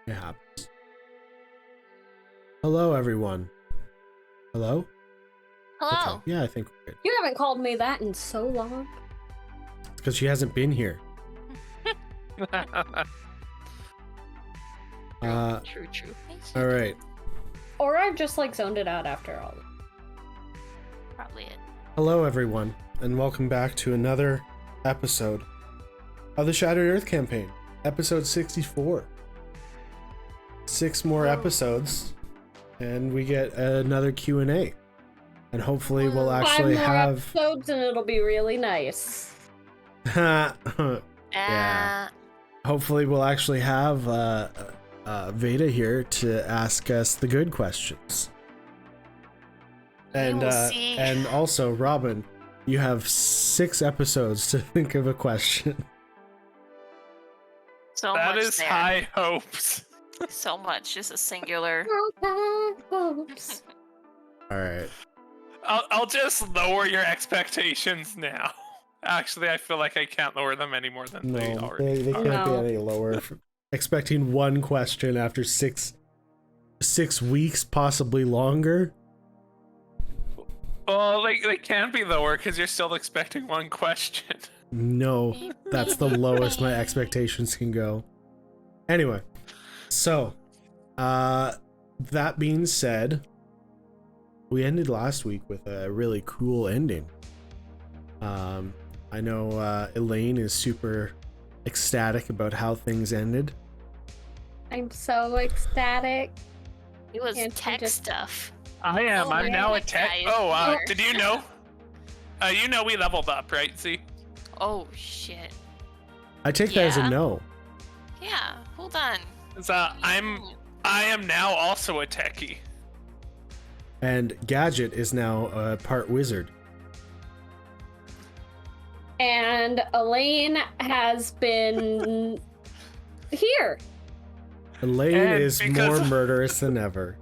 It happens. Hello, everyone. Hello? Hello. Okay. Yeah, I think we're good. You haven't called me that in so long. Because she hasn't been here. True. All right. Or I've just like zoned it out after all. Probably it. Hello, everyone, and welcome back to another episode of the Shattered Earth campaign, episode 64. 6 more episodes, and we get another Q&A. And hopefully we'll actually 5 more have... episodes and it'll be really nice. Yeah. Hopefully we'll actually have Veda here to ask us the good questions. And see. and also, Robin, you have 6 episodes to think of a question. So That much is there. high hopes. So much, just a singular. Oops. All right. I'll just lower your expectations now. Actually, I feel like I can't lower them any more than they No, already they are. can't be No. any lower. Expecting one question after 6 weeks, possibly longer. Well, they can't be lower because you're still expecting one question. No, that's the lowest my expectations can go. Anyway, so that being said, we ended last week with a really cool ending. I know Elaine is super ecstatic about how things ended. I'm so ecstatic. It was Can't you tech just- stuff. I am. Oh, I'm man, now a that tech. guy is Oh, weird. did you know? You know we leveled up, right? See? Oh shit. I take that as a Yeah. no. Yeah. Hold on. 'Cause, I am now also a techie. And Gadget is now part wizard. And Elaine has been here. Elaine And is because- more murderous than ever.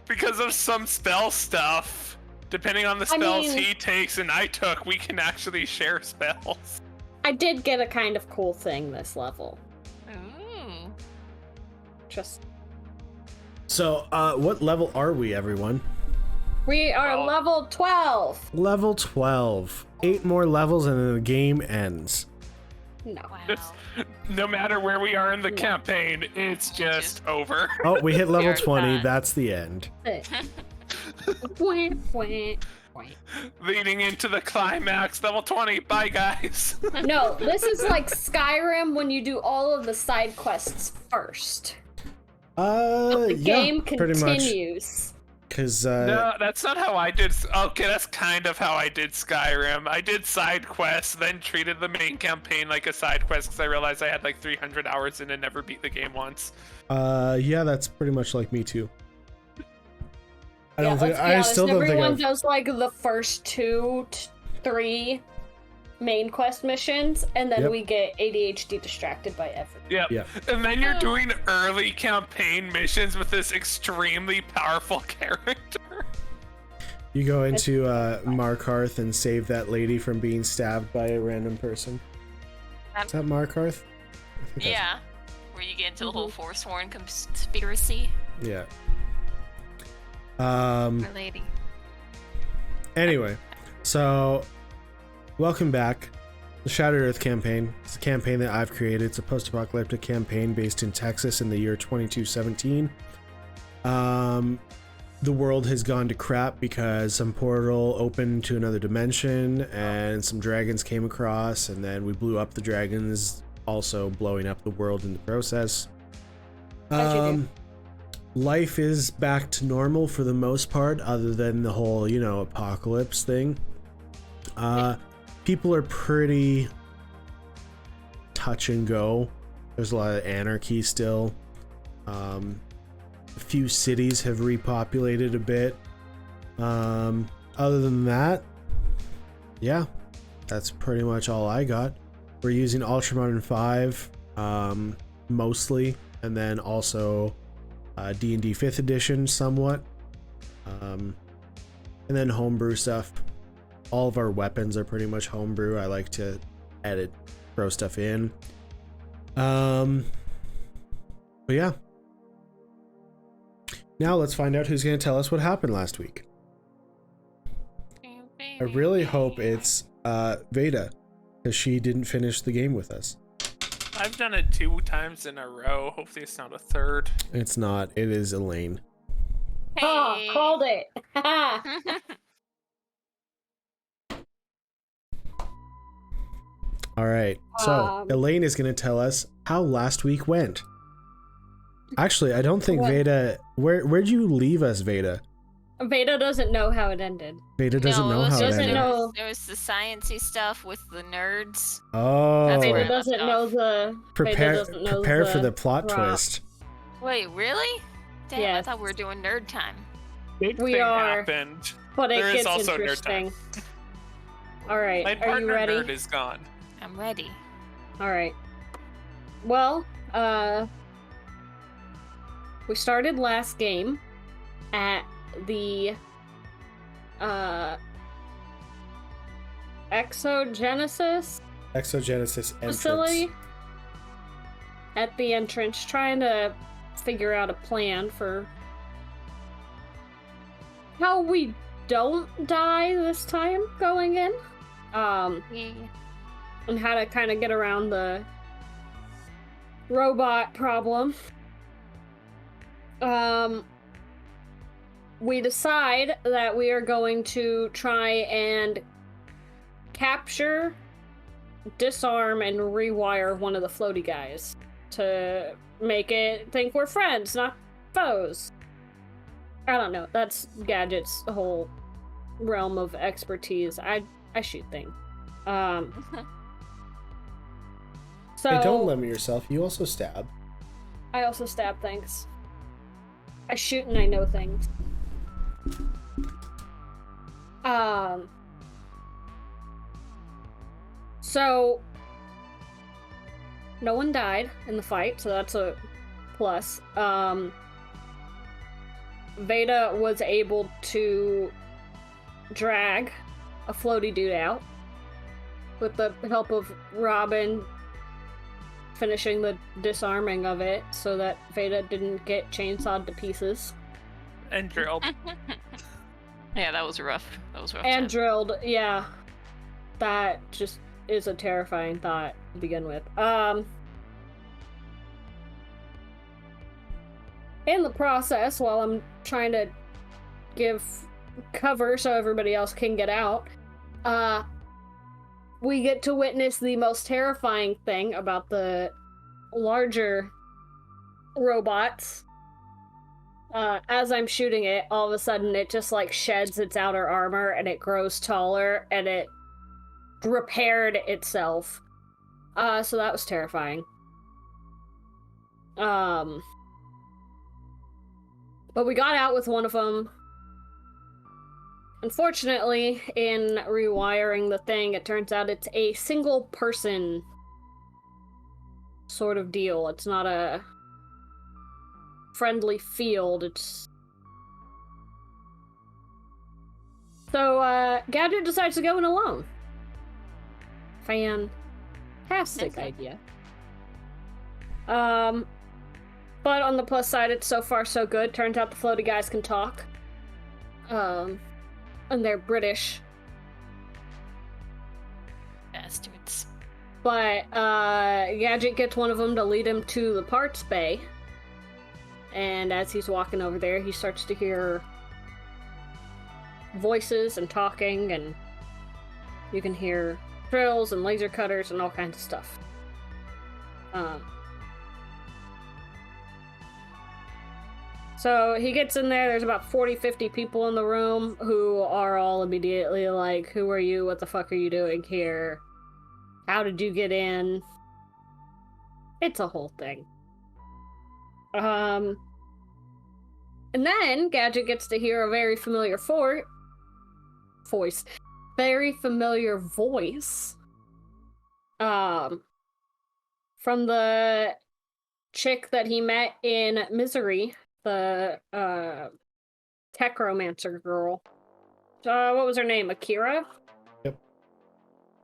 Because of some spell stuff, depending on the spells mean- he takes and I took, we can actually share spells. I did get a kind of cool thing this level. Ooh. Just So, what level are we, everyone? we are Well- level 12. Level 12. 8 more levels and then the game ends. No. Wow. Just, no matter where we are in the No. campaign, it's just over. Oh, we hit level You're 20. done. That's the end. Wah, wah, wah. Leading into the climax, level 20. Bye, guys. No, this is like Skyrim when you do all of the side quests first. The Yeah, game pretty much. continues. Because, No, that's not how I did. Okay, that's kind of how I did Skyrim. I did side quests, then treated the main campaign like a side quest because I realized I had like 300 hours in and never beat the game once. yeah, that's pretty much like me too. I don't think, let's be I honest, still don't think everyone I've, does like the first 3 main quest missions, and then Yep. we get ADHD distracted by everything. Yep. Yeah. And then you're doing early campaign missions with this extremely powerful character. you go into, Markarth and save that lady from being stabbed by a random person. Is that Markarth? I think that's- Yeah. Where you get into the whole Forsworn conspiracy. Yeah. Our lady. Anyway, so welcome back. The Shattered Earth campaign. It's a campaign that I've created. It's a post-apocalyptic campaign based in Texas in the year 2217. The world has gone to crap because some portal opened to another dimension and some dragons came across, and then we blew up the dragons, also blowing up the world in the process. How'd you do? Life is back to normal for the most part, other than the whole, apocalypse thing. People are pretty touch and go. There's a lot of anarchy still. A few cities have repopulated a bit. Other than that, yeah, that's pretty much all I got. We're using Ultramodern 5 mostly, and then also D&D 5th edition somewhat, and then homebrew stuff. All of our weapons are pretty much homebrew. I like to throw stuff in. But yeah, Now let's find out who's going to tell us what happened last week. I really hope it's Veda, because she didn't finish the game with us. I've done it 2 times in a row. Hopefully it's not a third. It's not. It is Elaine. Hey. Oh, called it. All right. So Elaine is going to tell us how last week went. Actually, I don't think What? Veda... Where'd you leave us, Veda? Veda doesn't know how it ended. Veda doesn't know how it doesn't ended. know. There was the sciencey stuff with the nerds. Oh. That's where Veda I doesn't left know off. the. Veda doesn't know Prepare for the plot drop. twist. Wait, really? Damn, I Yes. thought we were doing nerd time. Big We thing are. happened. But it There is gets also nerd interesting. time. All right, My are you partner ready? nerd is gone. I'm ready. All right. Well, we started last game at the Exogenesis Exogenesis entrance. facility at the entrance, trying to figure out a plan for how we don't die this time going in. And how to kind of get around the robot problem. We decide that we are going to try and capture, disarm, and rewire one of the floaty guys to make it think we're friends, not foes. I don't know. That's Gadget's whole realm of expertise. I shoot things. So Hey, don't limit yourself. You also stab. I also stab things. I shoot and I know things. So no one died in the fight, so that's a plus. Veda was able to drag a floaty dude out with the help of Robin finishing the disarming of it so that Veda didn't get chainsawed to pieces. And drilled. Yeah, that was rough. That was rough. And time. drilled, yeah. That just is a terrifying thought to begin with. In the process, while I'm trying to give cover so everybody else can get out, we get to witness the most terrifying thing about the larger robots. As I'm shooting it, all of a sudden it just like sheds its outer armor and it grows taller and it repaired itself. So that was terrifying. But we got out with one of them. Unfortunately, in rewiring the thing, it turns out it's a single person sort of deal. It's not a friendly field. It's... So, Gadget decides to go in alone. Fantastic idea. But on the plus side, it's so far so good. Turns out the floaty guys can talk. And they're British. Bastards. But, Gadget gets one of them to lead him to the parts bay. And as he's walking over there, he starts to hear voices and talking, and you can hear drills and laser cutters and all kinds of stuff. So he gets in there, there's about 40-50 people in the room who are all immediately like, who are you? What the fuck are you doing here? How did you get in? It's a whole thing. And then Gadget gets to hear a very familiar voice. Very familiar voice. From the chick that he met in Misery. The Technomancer girl. What was her name? Akira? Yep.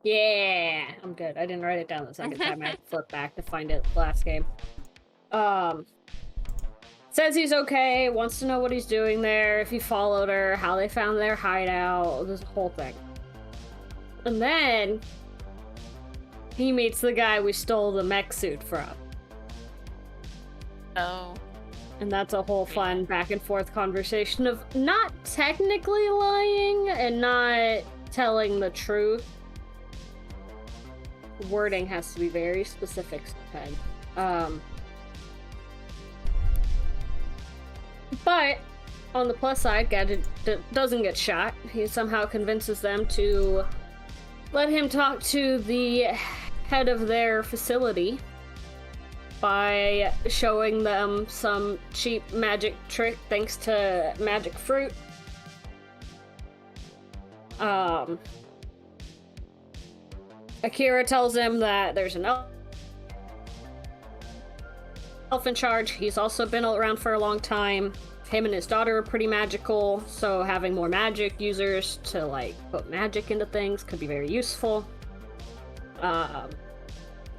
Yeah, I'm good. I didn't write it down the second time. I had to flip back to find it last game. So Says he's okay, wants to know what he's doing there, if he followed her, how they found their hideout, this whole thing. And then he meets the guy we stole the mech suit from. Oh. And that's a whole fun back and forth conversation of not technically lying and not telling the truth. Wording has to be very specific sometimes. But on the plus side, Gadget doesn't get shot. He somehow convinces them to let him talk to the head of their facility by showing them some cheap magic trick thanks to magic fruit. Akira tells him that there's an elf in charge. He's also been around for a long time. Him and his daughter are pretty magical, so having more magic users to like put magic into things could be very useful.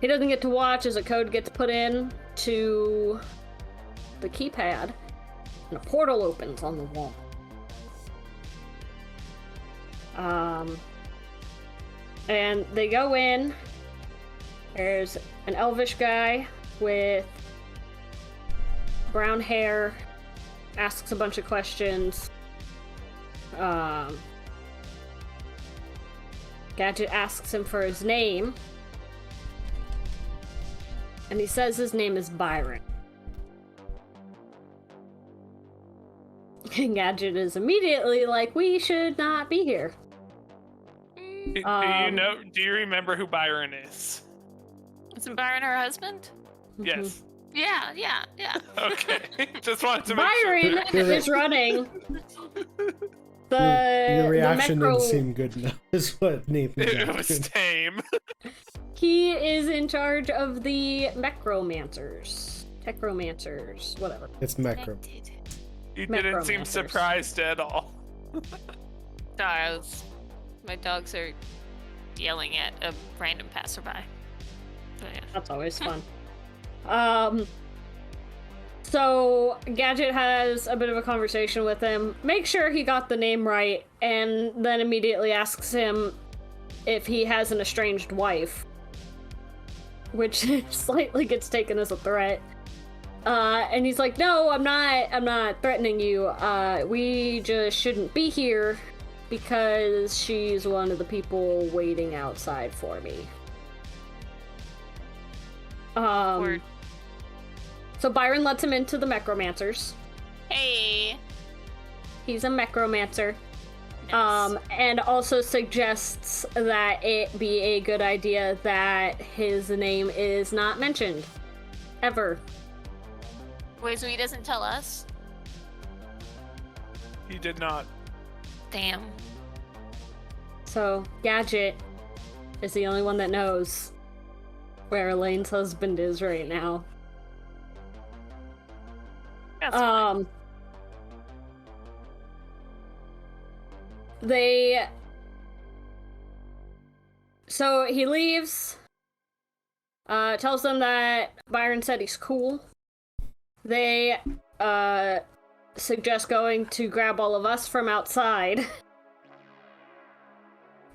He doesn't get to watch as a code gets put in to the keypad, and a portal opens on the wall. And they go in. There's an elvish guy with brown hair, asks a bunch of questions. Gadget asks him for his name. And he says his name is Byron. And Gadget is immediately like, we should not be here. Do you remember who Byron is? Isn't Byron her husband? Yes. Yeah. Okay. Just wanted to make Byron sure. is running Your reaction the didn't seem good enough, is what Nathan It was tame. He is in charge of the Technomancers, whatever. It's Mecro. You didn't seem Necromancers. surprised at all. No, my dogs are yelling at a random passerby. So, yeah. That's always fun. So Gadget has a bit of a conversation with him, make sure he got the name right, and then immediately asks him if he has an estranged wife, which slightly gets taken as a threat. And he's like, no, I'm not threatening you. We just shouldn't be here because she's one of the people waiting outside for me. Word. So Byron lets him into the Necromancers. Hey. He's a Necromancer. Nice. And also suggests that it be a good idea that his name is not mentioned. Ever. Wait, so he doesn't tell us? He did not. Damn. So Gadget is the only one that knows where Elaine's husband is right now. That's fine. So he leaves, tells them that Byron said he's cool. They, suggest going to grab all of us from outside.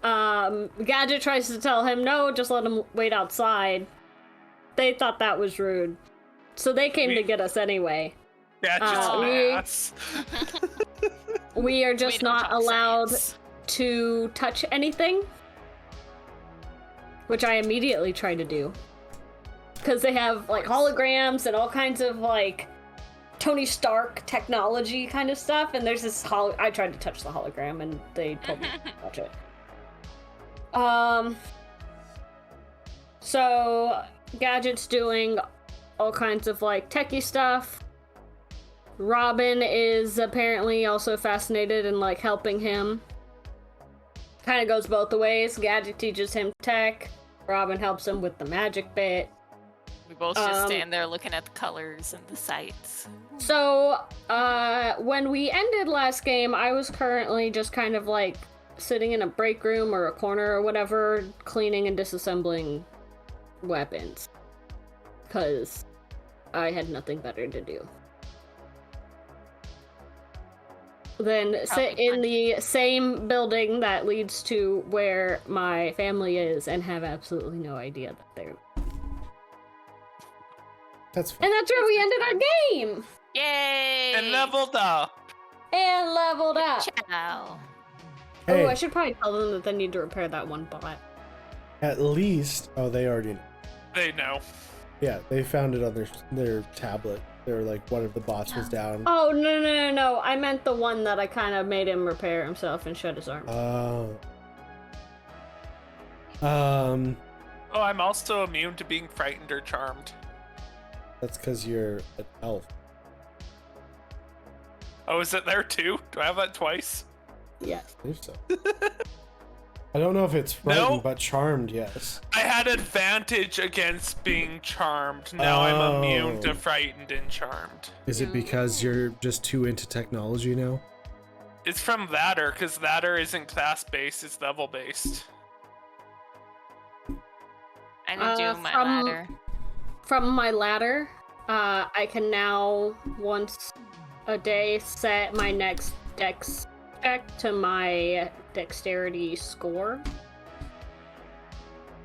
Gadget tries to tell him, no, just let him wait outside. They thought that was rude. So they came to get us anyway. Yeah, just We are just We don't not talk allowed science. to touch anything. Which I immediately tried to do. Because they have, like, holograms and all kinds of, like, Tony Stark technology kind of stuff. And there's this I tried to touch the hologram and they told me to touch it. So, Gadget's doing all kinds of, like, techie stuff. Robin is apparently also fascinated and, like, helping him. Kind of goes both ways. Gadget teaches him tech. Robin helps him with the magic bit. We both just stand there looking at the colors and the sights. So, when we ended last game, I was currently just kind of, like, sitting in a break room or a corner or whatever, cleaning and disassembling weapons. Because I had nothing better to do. then sit in the same building that leads to where my family is and have absolutely no idea that they're. That's fine. And that's where we ended our game! Yay! And leveled up. And leveled up! Ciao. Hey, Oh, I should probably tell them that they need to repair that one bot. at least... Oh, they already know. They know. Yeah, they found it on their tablet. They were like, one of the bots was down. Oh, no. I meant the one that I kind of made him repair himself and shut his arm. Oh. Oh, I'm also immune to being frightened or charmed. That's because you're an elf. Oh, is it there too? Do I have that twice? Yes. I believe so. I don't know if it's frightened, No. but charmed, yes. I had advantage against being charmed. Now I'm immune to Oh. frightened and charmed. Is it because you're just too into technology now? It's from ladder, because ladder isn't class-based, it's level-based. I didn't do my from- ladder. From my ladder, I can now, once a day, set my next dex check to my dexterity score.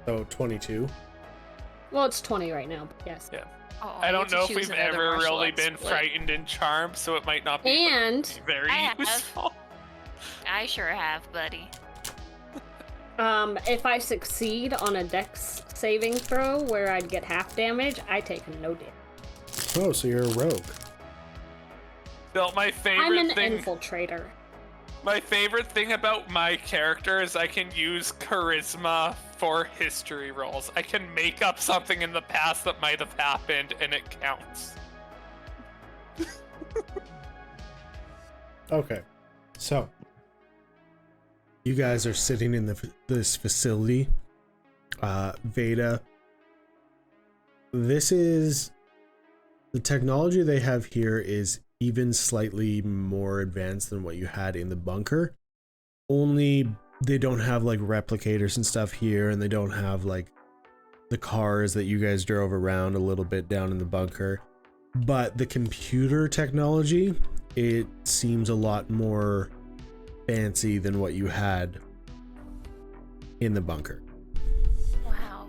So 22. Well, it's 20 right now, but yes. Yeah. Oh, I you don't have to know if choose we've another ever martial really arts been split. frightened and charmed, so it might not be And very I have. useful. I sure have, buddy. if I succeed on a dex saving throw where I'd get half damage, I take no damage. Oh, so you're a rogue. Bill, my I'm favorite an thing. infiltrator. My favorite thing about my character is I can use charisma for history rolls. I can make up something in the past that might have happened, and it counts. Okay. So, you guys are sitting in this facility. Veda. This is... The technology they have here is even slightly more advanced than what you had in the bunker. Only they don't have like replicators and stuff here, and they don't have like the cars that you guys drove around a little bit down in the bunker. But the computer technology, it seems a lot more fancy than what you had in the bunker. Wow.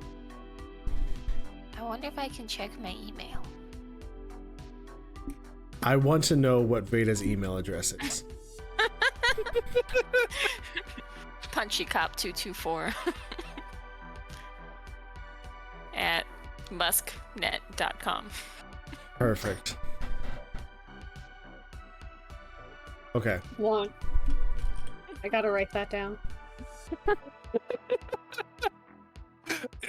I wonder if I can check my email. I want to know what Veda's email address is. PunchyCop224 at musknet.com. Perfect. Okay. One. I gotta write that down.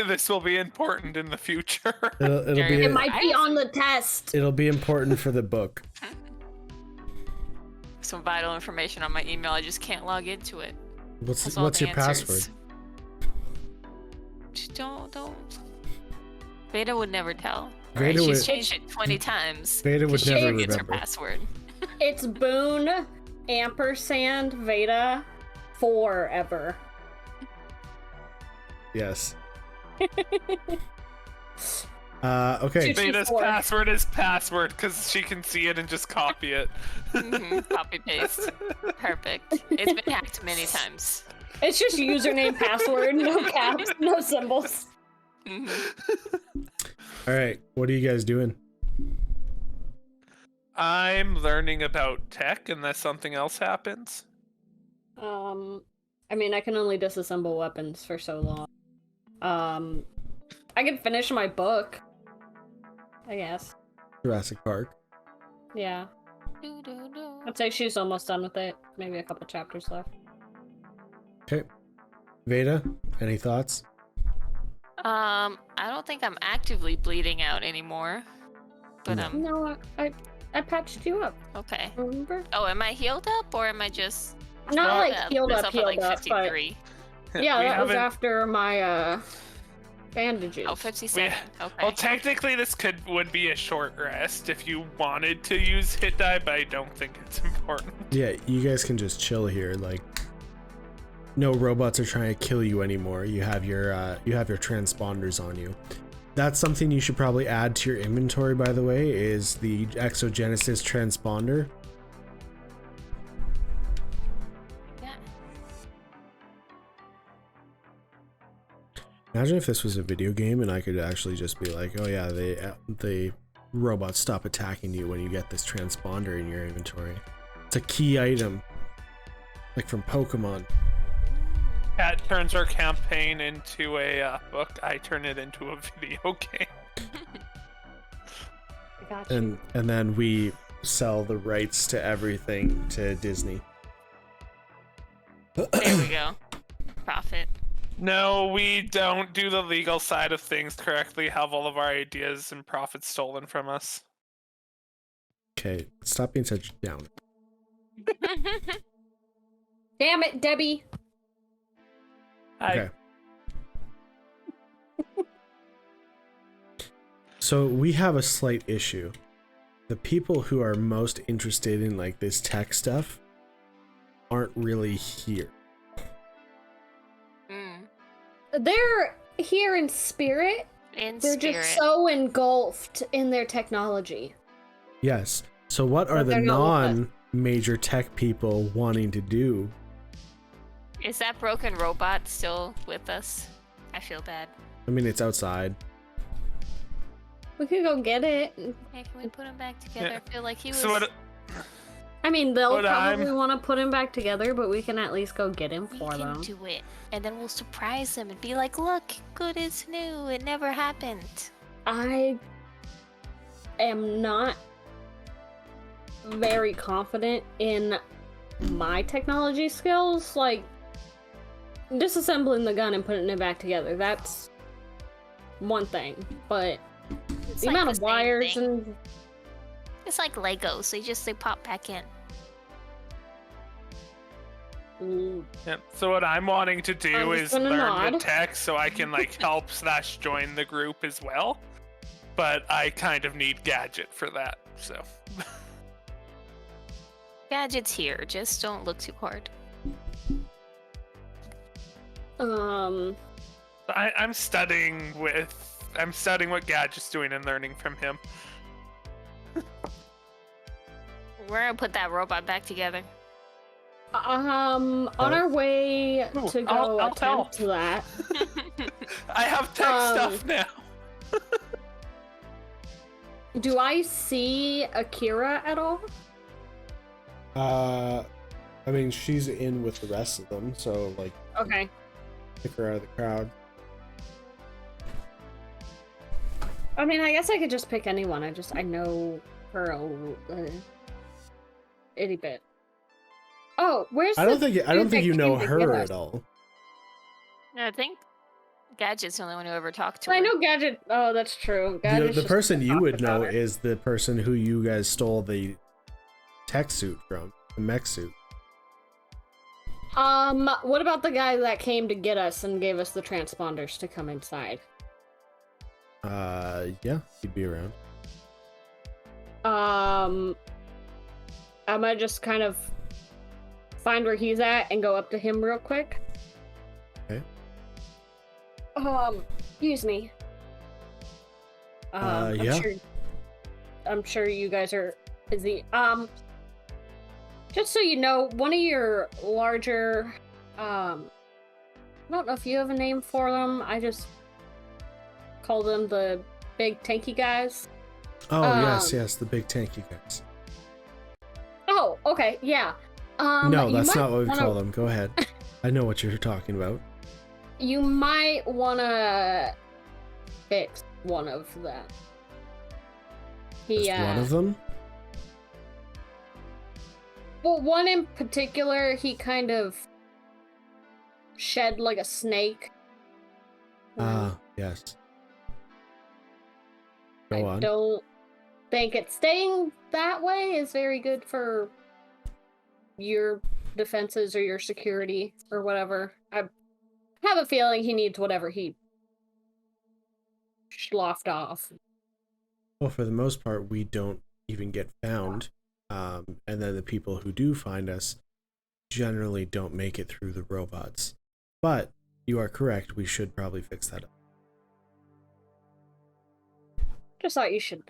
This will be important in the future. It'll be It might be on the test. it'll be important for the book. Some vital information on my email. I just can't log into it. Has all What's the your answers. password? Don't. Veda would never tell. Veda Right? She's would- changed it 20 times. Veda would 'cause she never forgets her remember. password. It's Boone ampersand Veda forever. Yes. Okay. Veda's 224. password is password because she can see it and just copy it. Copy paste. Perfect. It's been hacked many times. It's just username, password, no caps, no symbols. Mhm. All right. What are you guys doing? I'm learning about tech unless something else happens. I mean, I can only disassemble weapons for so long. I can finish my book, I guess. Jurassic Park. Yeah. Doo-doo-doo. I'd say she's almost done with it. Maybe a couple chapters left. Okay. Veda, any thoughts? I don't think I'm actively bleeding out anymore. But No. No, I patched you up, okay. remember? Oh, am I healed up or am I just Not like healed myself up, at, like, but 53? yeah, We that was haven't- after my bandages. Oh, 57. Okay. Well, technically, this would be a short rest if you wanted to use hit die, but I don't think it's important. Yeah, you guys can just chill here. Like, no robots are trying to kill you anymore. You have your transponders on you. That's something you should probably add to your inventory, by the way, is the Exogenesis transponder. Imagine if this was a video game and I could actually just be like, oh yeah, the robots stop attacking you when you get this transponder in your inventory. It's a key item. Like from Pokemon. Cat turns our campaign into a book. I turn it into a video game. And then we sell the rights to everything to Disney. There we go. Profit. No, we don't do the legal side of things correctly. Have all of our ideas and profits stolen from us. Okay, stop being such a downer. Damn it, Debbie. Okay. So we have a slight issue. The people who are most interested in like this tech stuff aren't really here. They're here in spirit. They're just so engulfed in their technology. Yes. So what are the non-major tech people wanting to do? Is that broken robot still with us? I feel bad. I mean, it's outside. We could go get it. Hey, can we put him back together? Yeah. I feel like he was... So I mean, they'll But probably want to put him back together, but we can at least go get him for them. We can do it. And then we'll surprise them and be like, look, good is new. It never happened. I am not very confident in my technology skills. Like, disassembling the gun and putting it back together, that's one thing. But It's the like amount the of same wires thing. and... It's like Legos. They pop back in. yeah. So what I'm wanting to do I'm is just gonna learn nod. the tech so I can like help / join the group as well. But I kind of need Gadget for that. So Gadget's here. Just don't look too hard. I'm studying what Gadget's doing and learning from him. We're gonna put that robot back together. On our way Ooh, to I'll go tell. attempt that. I have tech stuff now. Do I see Akira at all? I mean, she's in with the rest of them, so like, Okay. pick her out of the crowd. I mean, I guess I could just pick anyone. I know her a itty bit. Oh, where's I don't think that you know came to her get us? at all. I think Gadget's the only one who ever talked to I her. know Gadget. Oh, that's true. The, Gadget's the just person you talked would about know her. is the person who you guys stole the tech suit from, the mech suit. What about the guy that came to get us and gave us the transponders to come inside? Yeah, he'd be around. I'm gonna just kind of find where he's at and go up to him real quick. Okay. Excuse me. Yeah. I'm sure you guys are busy. Just so you know, one of your larger, I don't know if you have a name for them. I just call them the big tanky guys. Oh, yes, the big tanky guys. Oh, okay, yeah. No, you that's might not what we wanna- call them. Go ahead. I know what you're talking about. You might wanna fix one of them. Just one of them? Well, one in particular, he kind of shed like a snake. Ah, yes. Go on. I don't think it staying that way is very good for your defenses or your security or whatever. I have a feeling he needs whatever he sloughed off. Well, for the most part, we don't even get found. And then the people who do find us generally don't make it through the robots. But you are correct, we should probably fix that up. Just thought you should.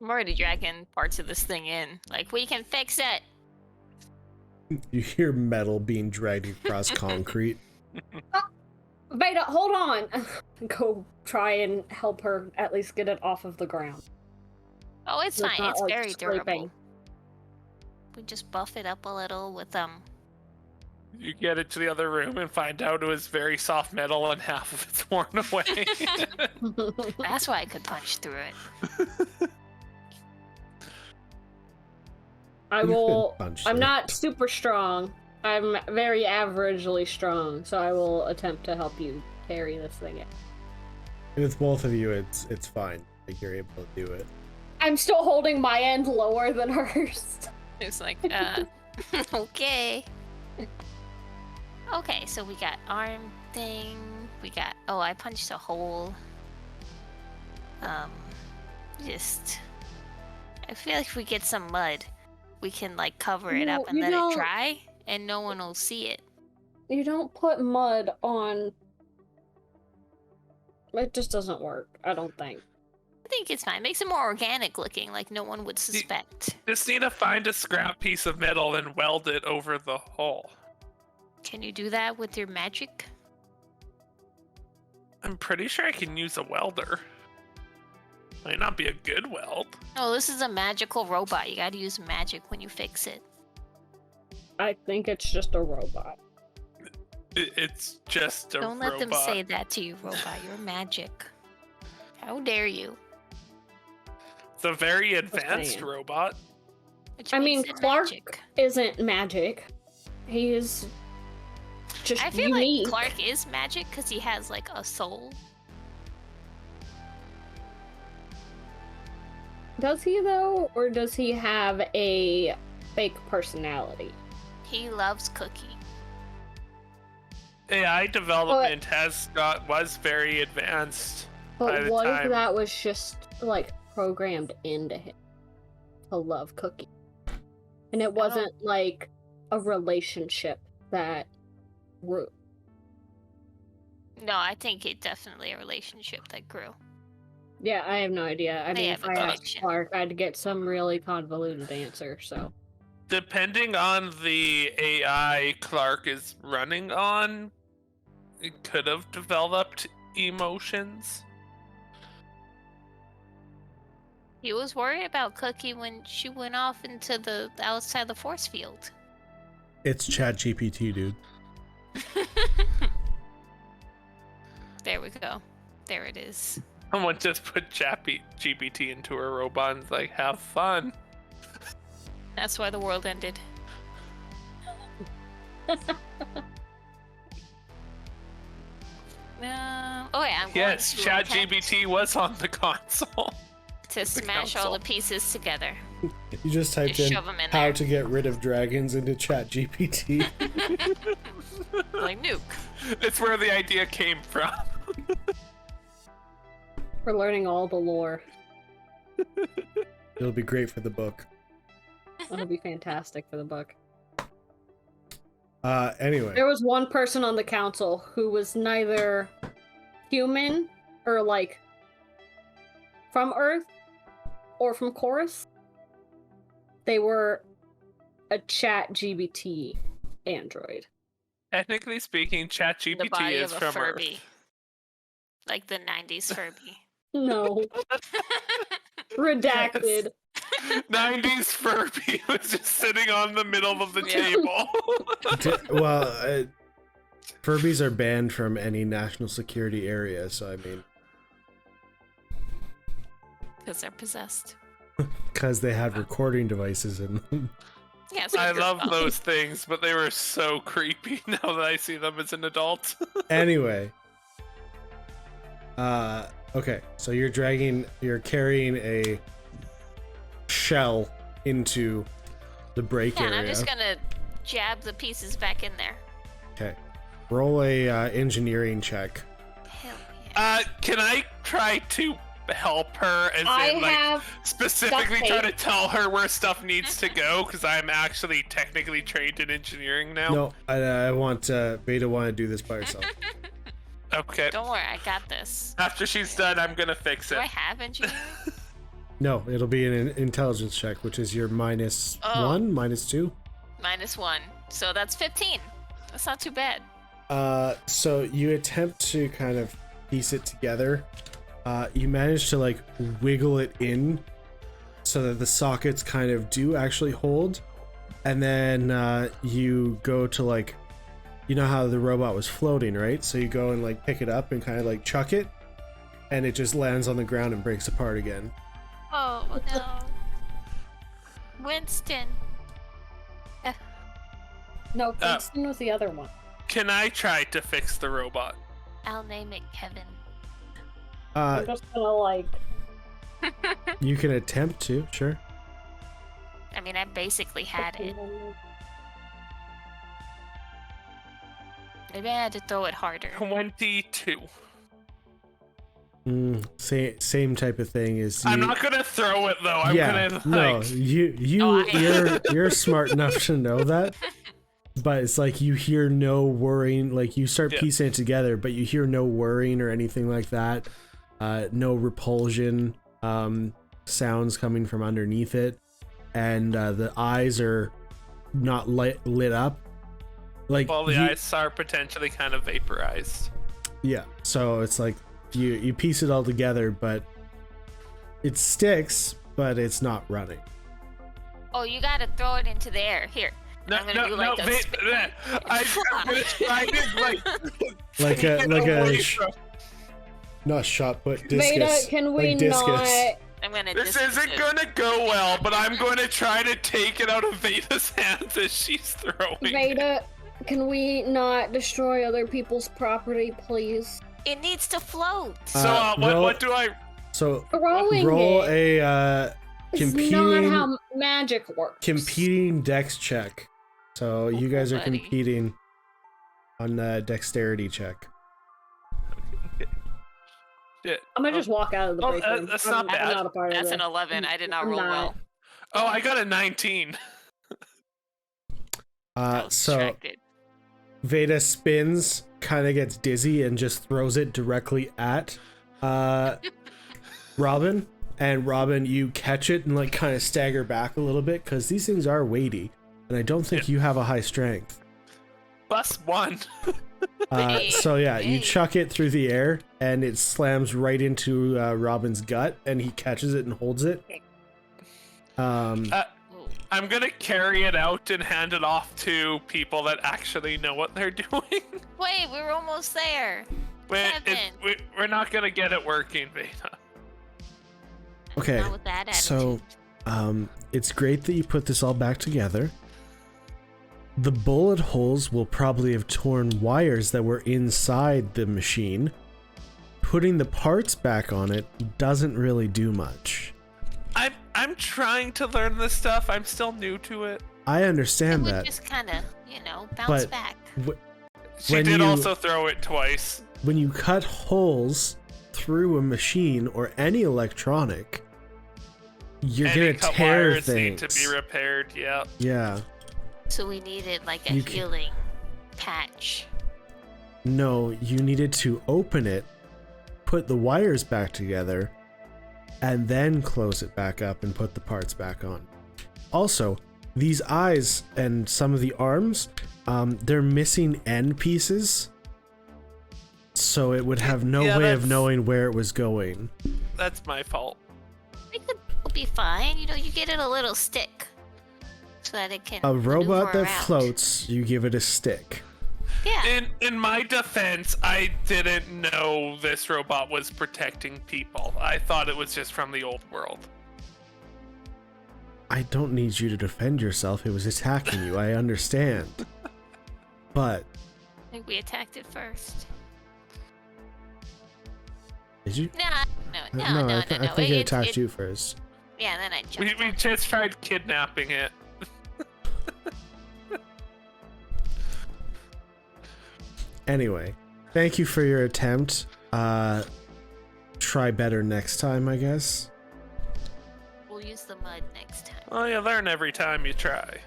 I'm already dragging parts of this thing in. Like, we can fix it. You hear metal being dragged across concrete. Beta, hold on. Go try and help her at least get it off of the ground. Oh, it's So fine. not, It's like, very scraping. durable. We just buff it up a little with You get into the other room and find out it was very soft metal and half of it's worn away. That's why I could punch through it. I will. Punch I'm through not it. super strong. I'm very averagely strong, so I will attempt to help you carry this thing out. With both of you, it's fine. Like you're able to do it. I'm still holding my end lower than hers. It's like, okay. Okay, so we got arm thing. We got, oh, I punched a hole. Just, I feel like if we get some mud, we can like cover it up No, and you let don't- it dry, and no one will see it. You don't put mud on. It just doesn't work, I don't think. I think it's fine. Makes it more organic looking, like no one would suspect. Just need to find a scrap piece of metal and weld it over the hole. Can you do that with your magic? I'm pretty sure I can use a welder. Might not be a good weld. No, this is a magical robot. You gotta use magic when you fix it. I think it's just a robot. It's just a Don't let robot. them say that to you, robot. You're magic. How dare you? It's a very advanced saying. robot. Which I mean, makes it Clark magic. isn't magic. He is just I feel unique. like Clark is magic because he has like a soul. Does he though, or does he have a fake personality? He loves Cookie. AI development was very advanced. By But the what time- if that was just like programmed into him to love Cookie, and it wasn't like a relationship that grew? No, I think it's definitely a relationship that grew. Yeah, I have no idea. I They mean, have if a I asked connection. Clark, I'd get some really convoluted answer. So Depending on the AI Clark is running on, it could have developed emotions. He was worried about Cookie when she went off into the outside the force field. It's ChatGPT, dude. There we go. There it is. Someone just put GPT into a robot and was like, have fun. That's why the world ended. Okay, I'm going Yes, to attempt ChatGPT was on the console. to smash all console. the pieces together. You just typed Just in shove 'em in how there. to get rid of dragons into ChatGPT. Like nuke. It's where the idea came from. we're learning all the lore. It'll be great for the book. That'll be fantastic for the book. Anyway, There was one person on the council who was neither human or like from Earth or from Chorus. They were a ChatGPT android. Technically speaking, The ChatGPT body is of a from Furby. Earth. Like the 90s Furby. No, redacted. 90s Furby was just sitting on the middle of the Yeah. table. Furbies are banned from any national security area, so I mean, Because they're possessed. because they had recording devices in them. Yeah, so I you're love wrong. those things, but they were so creepy now that I see them as an adult. Anyway, okay, so you're carrying a shell into the break Yeah, and area. I'm just gonna jab the pieces back in there. Okay, roll a engineering check. Hell yeah. Can I try to help her as I in, like, have specifically duct try tape. to tell her where stuff needs to go? Because I'm actually technically trained in engineering now. No, I want Beta want to do this by herself. Okay. Don't worry, I got this. After she's done, I'm gonna fix Do it. I have engineering? No, it'll be an intelligence check, which is your minus Oh. one, minus two. -1. So that's 15. That's not too bad. So you attempt to kind of piece it together. You manage to like wiggle it in so that the sockets kind of do actually hold. And then you go to like, you know how the robot was floating, right? So you go and like pick it up and kind of like chuck it, and it just lands on the ground and breaks apart again. Oh no. Winston. No, Princeton was the other one. Can I try to fix the robot? I'll name it Kevin. I'm just gonna like. You can attempt to, sure. I mean, I basically had it. Maybe I had to throw it harder. 22. Same type of thing as you. I'm not gonna throw it though. I'm Yeah, gonna no, like. you're smart enough to know that. But it's like you hear no whirring, like you start piecing it together, but you hear no whirring or anything like that. No repulsion sounds coming from underneath it, and the eyes are not lit up. Like Well, the eyes are potentially kind of vaporized. Yeah, so it's like you piece it all together, but it sticks, but it's not running. Oh, you gotta throw it into the air. Here. No, I'm gonna do like a spin. I'm gonna try to Like not shot, but discus. Veda, can we like discus. not? I'm gonna This isn't gonna go well, but I'm going to try to take it out of Veda's hands as she's throwing it. Veda, can we not destroy other people's property, please? It needs to float. So, what do I... So Throwing roll it a is not how magic works. competing dex check. So you guys are buddy. competing on a dexterity check. Shit. I'm gonna just walk out of the Oh, break room. that's not I'm bad. not a part That's of an this. 11. I did not I'm roll not. well. Oh, I got a 19. I was So distracted. Veda spins, kind of gets dizzy, and just throws it directly at Robin. And Robin, you catch it and like kind of stagger back a little bit because these things are weighty, and I don't think you have a high strength. +1. So yeah, you Hey. chuck it through the air, and it slams right into Robin's gut, and he catches it and holds it. Ooh. I'm gonna carry it out and hand it off to people that actually know what they're doing. Wait, we were almost there. We're not gonna get it working, Veda. Okay, Not with that so attitude. it's great that you put this all back together. The bullet holes will probably have torn wires that were inside the machine. Putting the parts back on it doesn't really do much. I'm trying to learn this stuff. I'm still new to it. I It understand would that. just kind of, bounce But- back. She When did you- also throw it twice. When you cut holes through a machine or any electronic, you're Any gonna cut tear wires things. need to be repaired. Yeah. Yeah. So we needed like a You can- healing patch. No, you needed to open it, put the wires back together, and then close it back up and put the parts back on. Also, these eyes and some of the arms, they're missing end pieces, so it would have no Yeah, way of that's- knowing where it was going. That's my fault. It could be fine. You get it a little stick so that it can. A robot maneuver that around. floats, you give it a stick. Yeah. In my defense, I didn't know this robot was protecting people. I thought it was just from the old world. I don't need you to defend yourself. It was attacking you. I understand. But I think we attacked it first. did you? No. I think it attacked it, you first. Yeah, then I jumped. We on it. just tried kidnapping it. Anyway, thank you for your attempt. Try better next time, I guess. We'll use the mud next time. Oh, you learn every time you try.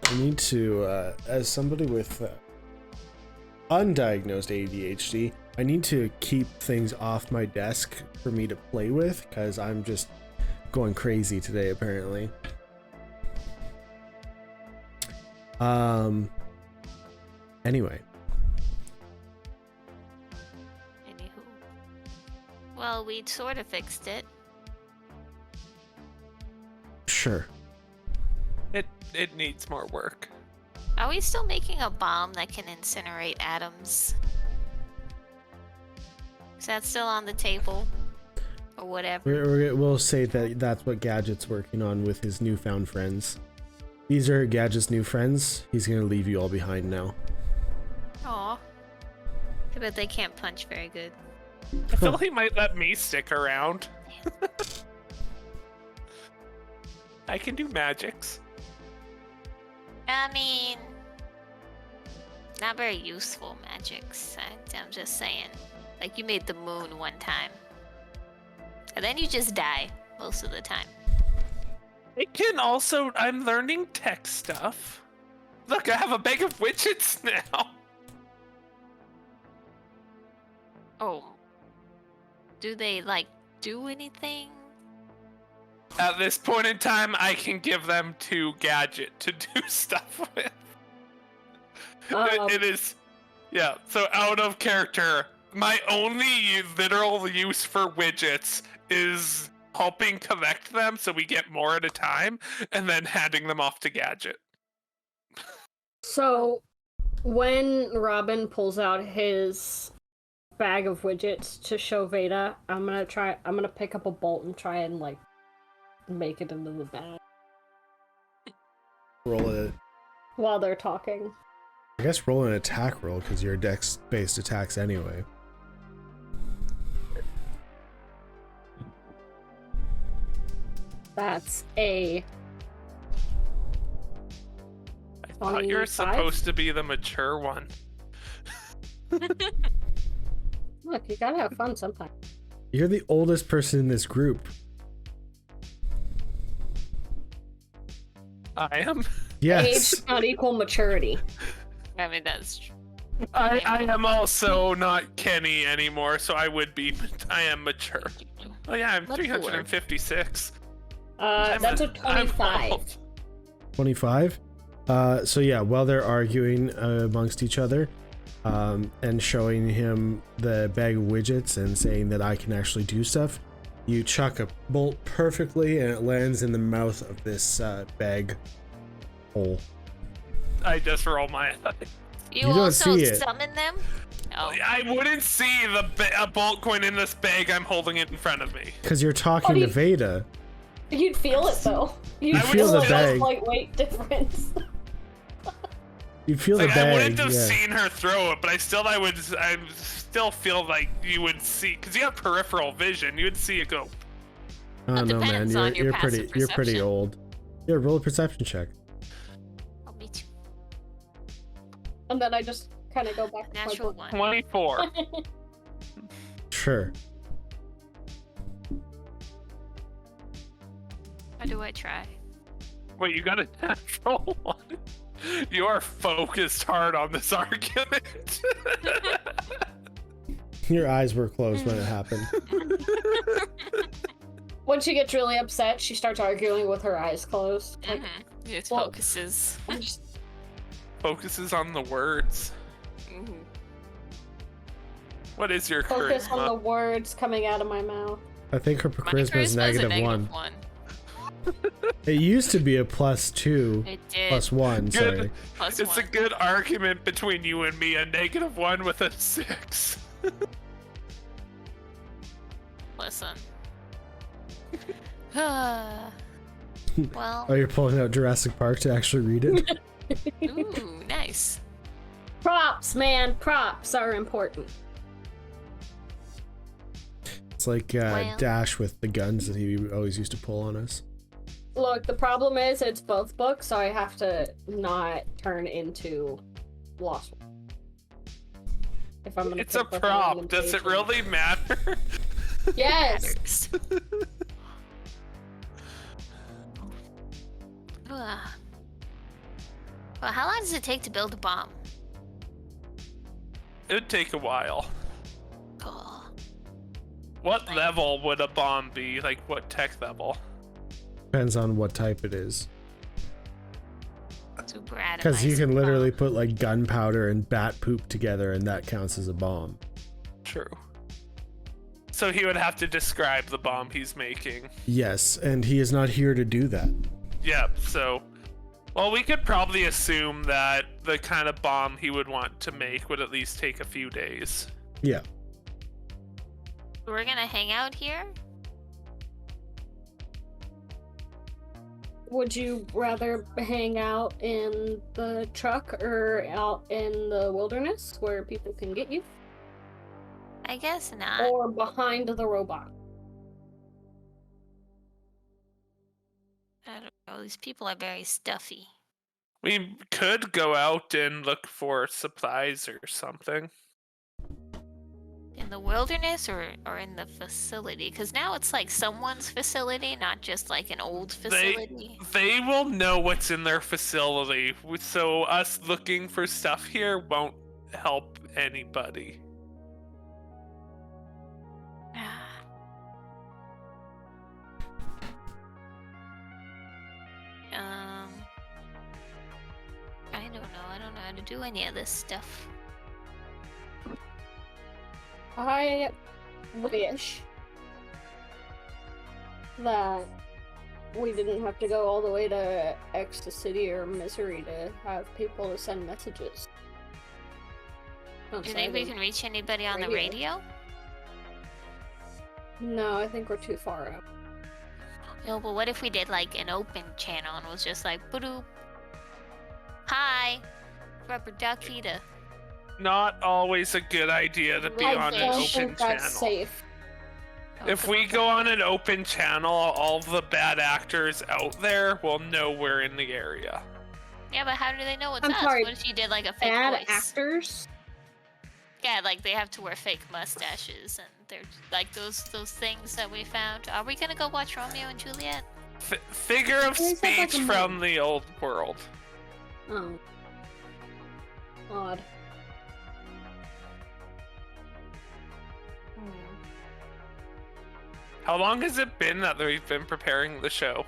I need to, as somebody with undiagnosed ADHD, I need to keep things off my desk for me to play with, because I'm just going crazy today, apparently. Anyway. Anywho. Well, we sort of fixed it. Sure. It needs more work. Are we still making a bomb that can incinerate atoms? Is that still on the table? Or whatever? We'll say that that's what Gadget's working on with his newfound friends. These are Gadget's new friends. He's gonna leave you all behind now. Aw. I bet they can't punch very good. I feel he might let me stick around. I can do magics. I mean, not very useful magics. I'm just saying. Like, you made the moon one time. And then you just die most of the time. I can also, I'm learning tech stuff. Look, I have a bag of widgets now. Oh. Do they, like, do anything? At this point in time, I can give them to Gadget to do stuff with. It is, yeah, so out of character, my only literal use for widgets is helping collect them so we get more at a time, and then handing them off to Gadget. So, when Robin pulls out his bag of widgets to show Veda, I'm gonna pick up a bolt and try and, like, make it into the bag. Roll it. While they're talking. I guess roll an attack roll because you're dex-based attacks anyway. That's a... I thought you were 25? supposed to be the mature one. Look, you gotta have fun sometimes. You're the oldest person in this group. I am. Yes. Age does not equal maturity. I mean, that's true. I am also not Kenny anymore, so I am mature. Oh yeah, I'm Mature. 356. That's a 25. 25? So yeah, while they're arguing amongst each other, and showing him the bag of widgets and saying that I can actually do stuff, you chuck a bolt perfectly and it lands in the mouth of this bag hole. I just roll my eye. You don't also see it. summon them? Oh. I wouldn't see a bolt going in this bag. I'm holding it in front of me. Because you're talking to Veda. You'd feel it though. You'd I would feel the the bag. light weight difference. You'd feel Like, the bag. I wouldn't have yeah. seen her throw it, but I still feel like you would see, because you have peripheral vision. You would see it go. Oh It no, man, depends on your you're passive pretty perception. old. Yeah, roll a perception check. Oh, me too. And then I just kind of go back to my Natural book. one. 24. Sure. How do I try? Wait, you got a natural one? You are focused hard on this argument. Your eyes were closed when it happened. When she gets really upset, she starts arguing with her eyes closed. Like, It well- focuses. I'm just- Focuses on the words. Mhm. What is your focus on the charisma? words coming out of my mouth. I think her My charisma is charisma a -1. one. It used to be a +2, It did. +1, sorry. Good. Plus It's one. a good argument between you and me. A -1 with a 6. Listen. Well, Oh, you're pulling out Jurassic Park to actually read it? ooh, nice. Props, man. Props are important. It's like Well. Dash with the guns that he always used to pull on us. Look, the problem is it's both books, so I have to not turn into Lost. If I'm gonna It's a pick with prop. random Does it pages. really matter? Yes. Ugh. Well, how long does it take to build a bomb? It would take a while. Oh. What level would a bomb be? Like, what tech level? Depends on what type it is. Super atomized. Because you can bomb. literally put like gunpowder and bat poop together, and that counts as a bomb. True. So he would have to describe the bomb he's making. Yes, and he is not here to do that. Yeah, so... Well, we could probably assume that the kind of bomb he would want to make would at least take a few days. Yeah. We're gonna hang out here? Would you rather hang out in the truck or out in the wilderness where people can get you? I guess not. Or behind the robot? I don't know. These people are very stuffy. We could go out and look for supplies or something. In the wilderness or in the facility? Because now it's like someone's facility, not just like an old facility. They will know what's in their facility, so us looking for stuff here won't help anybody. I don't know. I don't know how to do any of this stuff. I wish that we didn't have to go all the way to Ecstasy or Misery to have people to send messages. Do you think we can reach anybody on the radio? No, I think we're too far out. No, but what if we did like an open channel and was just like, boop, hi, rubber ducky to. Not always a good idea to be on an don't open think that's channel. safe. If we go on an open channel, all the bad actors out there will know we're in the area. Yeah, but how do they know it's I'm us? sorry, What if you did like a fake Bad voice? actors? Yeah, like they have to wear fake mustaches and they're like those things that we found. Are we gonna go watch Romeo and Juliet? Figure of They sound like speech a from the old world. Oh. Odd. How long has it been that we've been preparing the show?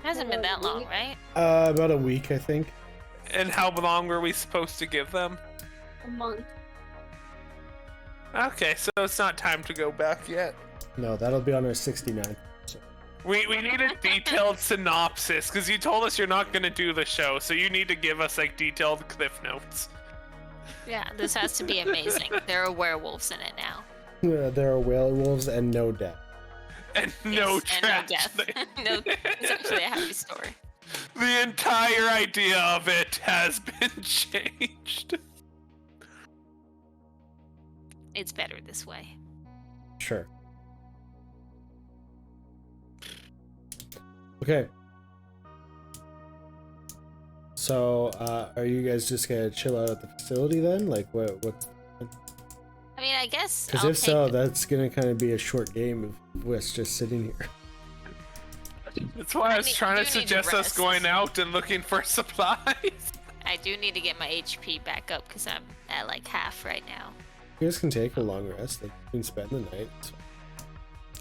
Hasn't been that long, right? About a week, I think. And how long were we supposed to give them? A month. Okay, so it's not time to go back yet. No, that'll be on our 69. So. We need a detailed synopsis, because you told us you're not going to do the show, so you need to give us, like, detailed cliff notes. Yeah, this has to be amazing. There are werewolves in it now. There are werewolves and no death. And no Yes, and no trash. death. No, it's actually a happy story. The entire idea of it has been changed. It's better this way. Sure. Okay. So, are you guys just gonna chill out at the facility then? Like, what? I mean, I guess. Because I'll if so, take- that's gonna kind of be a short game of Wes just sitting here. That's why I was mean, trying you to need to suggest us rest. going out and looking for supplies. I do need to get my HP back up because I'm at like half right now. You guys can take a long rest. Like, you can spend the night. So.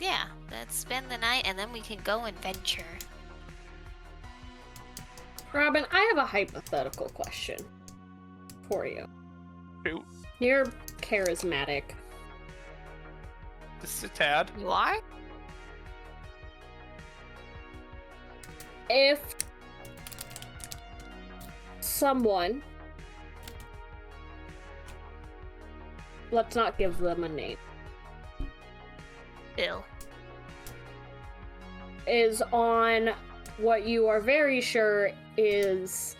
Yeah, let's spend the night and then we can go adventure. Robin, I have a hypothetical question for you. Shoot. You're charismatic. Just a tad. You are? If someone, let's not give them a name, Bill. is on what you are very sure is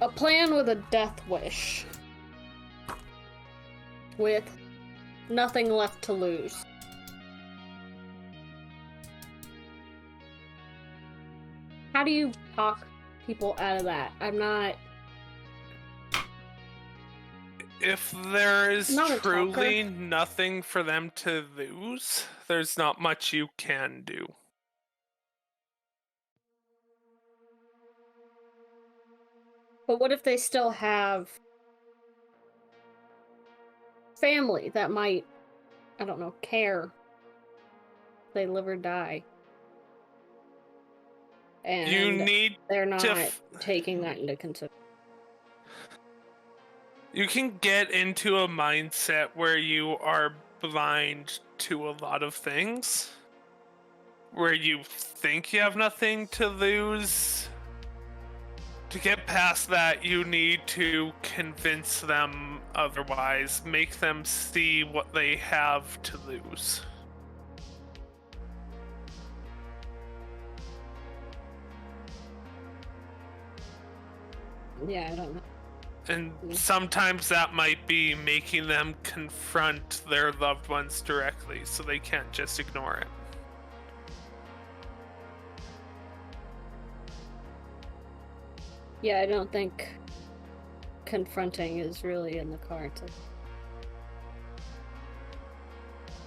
a plan with a death wish, with nothing left to lose. How do you talk people out of that? I'm not. If there is Not a truly talker. nothing for them to lose, there's not much you can do. But what if they still have family that might, I don't know, care if they live or die? and You need they're not to taking that into consideration. You can get into a mindset where you are blind to a lot of things, where you think you have nothing to lose. To get past that, you need to convince them otherwise, make them see what they have to lose. Yeah, I don't know. And sometimes that might be making them confront their loved ones directly, so they can't just ignore it. Yeah, I don't think confronting is really in the cards.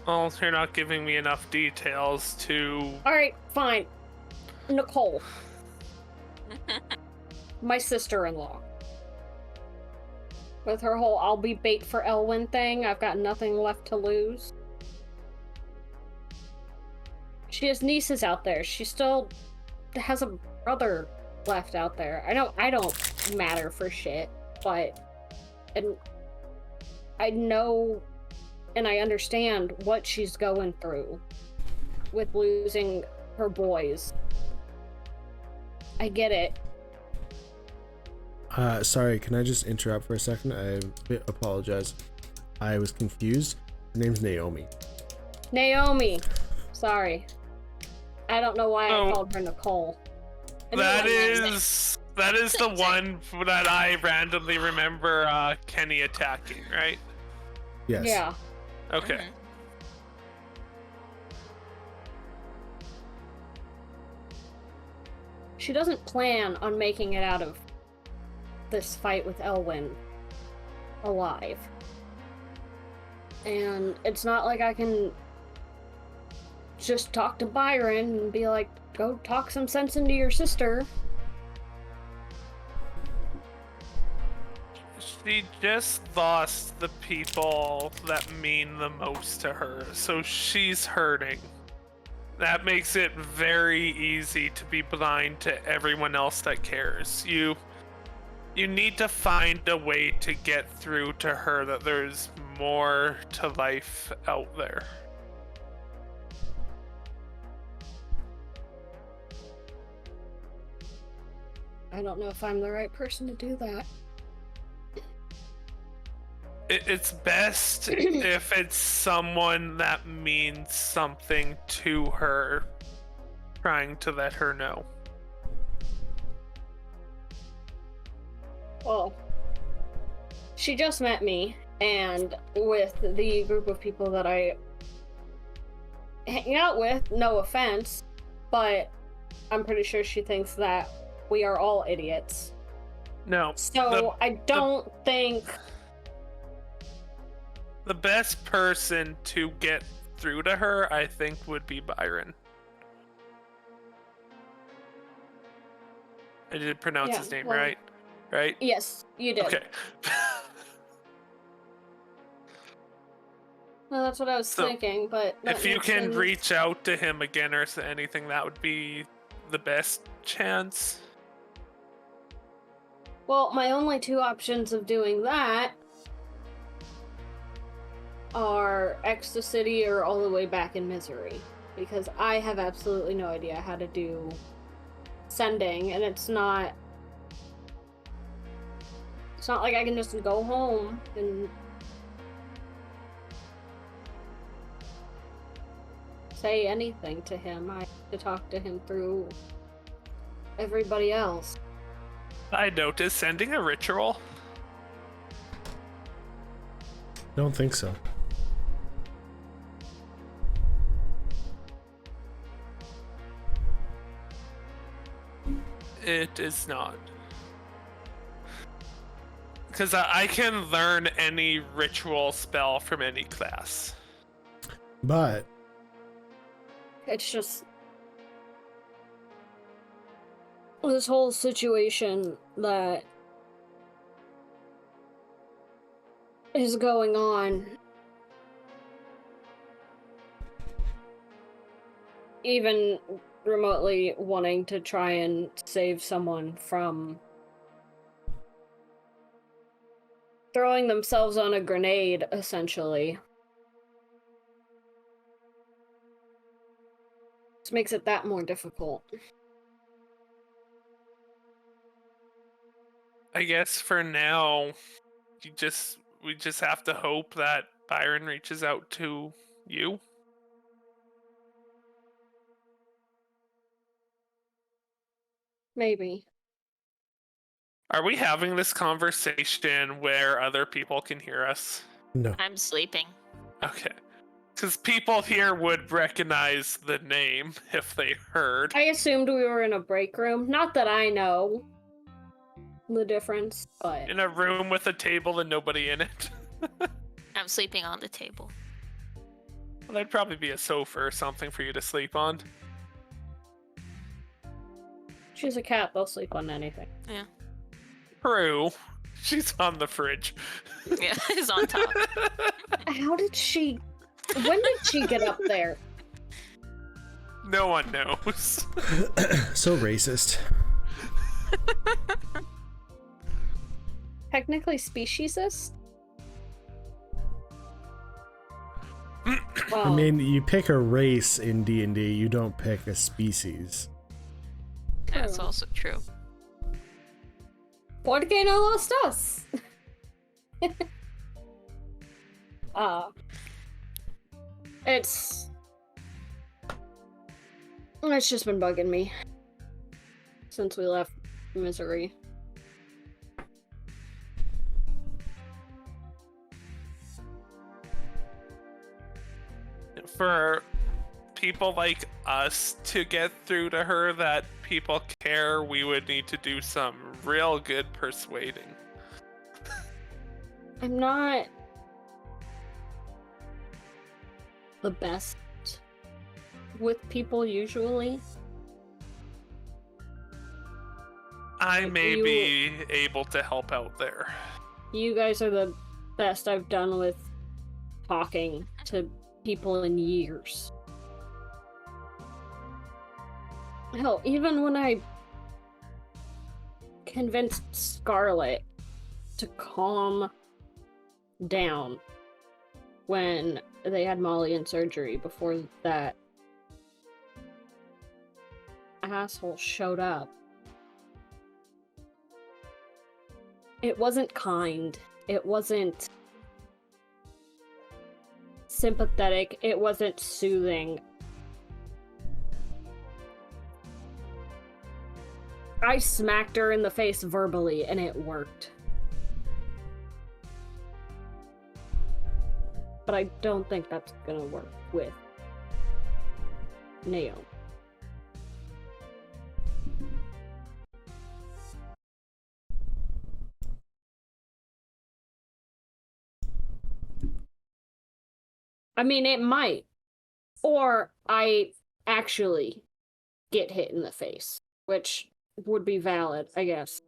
Well, you're not giving me enough details to... Alright, fine. Nicole. My sister-in-law. With her whole I'll be bait for Elwyn thing, I've got nothing left to lose. She has nieces out there. She still has a brother left out there. I don't matter for shit, but and I know and I understand what she's going through with losing her boys. I get it. Sorry, can I just interrupt for a second? I apologize. I was confused. Her name's Naomi. Naomi. Sorry. I don't know why I called her Nicole. That is the one that I randomly remember Kenny attacking, right? Yes. Yeah. Okay. She doesn't plan on making it out of this fight with Elwyn alive. And it's not like I can just talk to Byron and be like, go talk some sense into your sister. She just lost the people that mean the most to her, so she's hurting. That makes it very easy to be blind to everyone else that cares. You need to find a way to get through to her that there's more to life out there. I don't know if I'm the right person to do that. It's best if it's someone that means something to her, trying to let her know. Well, she just met me, and with the group of people that I hang out with, no offense, but I'm pretty sure she thinks that we are all idiots. No. So I don't think... The best person to get through to her, I think, would be Byron. I did pronounce his name right? Right? Yes, you did. Okay. Well, that's what I was thinking, but... If you can reach out to him again or anything, that would be the best chance. Well, my only two options of doing that are Ecstasy or all the way back in Misery, because I have absolutely no idea how to do sending, and it's not like I can just go home and say anything to him. I have to talk to him through everybody else. I noticed sending a ritual. Don't think so. It is not. Because I can learn any ritual spell from any class. But It's just this whole situation that is going on. Even remotely wanting to try and save someone from throwing themselves on a grenade, essentially. This makes it that more difficult. I guess for now, we just have to hope that Byron reaches out to you. Maybe. Are we having this conversation where other people can hear us? No. I'm sleeping. Okay. Because people here would recognize the name if they heard. I assumed we were in a break room. Not that I know the difference, but... In a room with a table and nobody in it. I'm sleeping on the table. Well, there'd probably be a sofa or something for you to sleep on. She's a cat, they'll sleep on anything. Yeah. True. She's on the fridge. Yeah, it's on top. How did she... When did she get up there? No one knows. So racist. Technically speciesist? Well, I mean, you pick a race in D&D, you don't pick a species. That's True. also true. ¿Por qué no los dos? It's just been bugging me since we left Misery. For people like us to get through to her that people care, we would need to do some real good persuading. I'm not the best with people usually. I Like, may you- be able to help out there. You guys are the best I've done with talking to people in years. Hell, even when I convinced Scarlet to calm down when they had Molly in surgery before that asshole showed up. It wasn't kind. It wasn't sympathetic. It wasn't soothing. I smacked her in the face verbally, and it worked. But I don't think that's gonna work with Naomi. I mean, it might. Or I actually get hit in the face, which would be valid, I guess.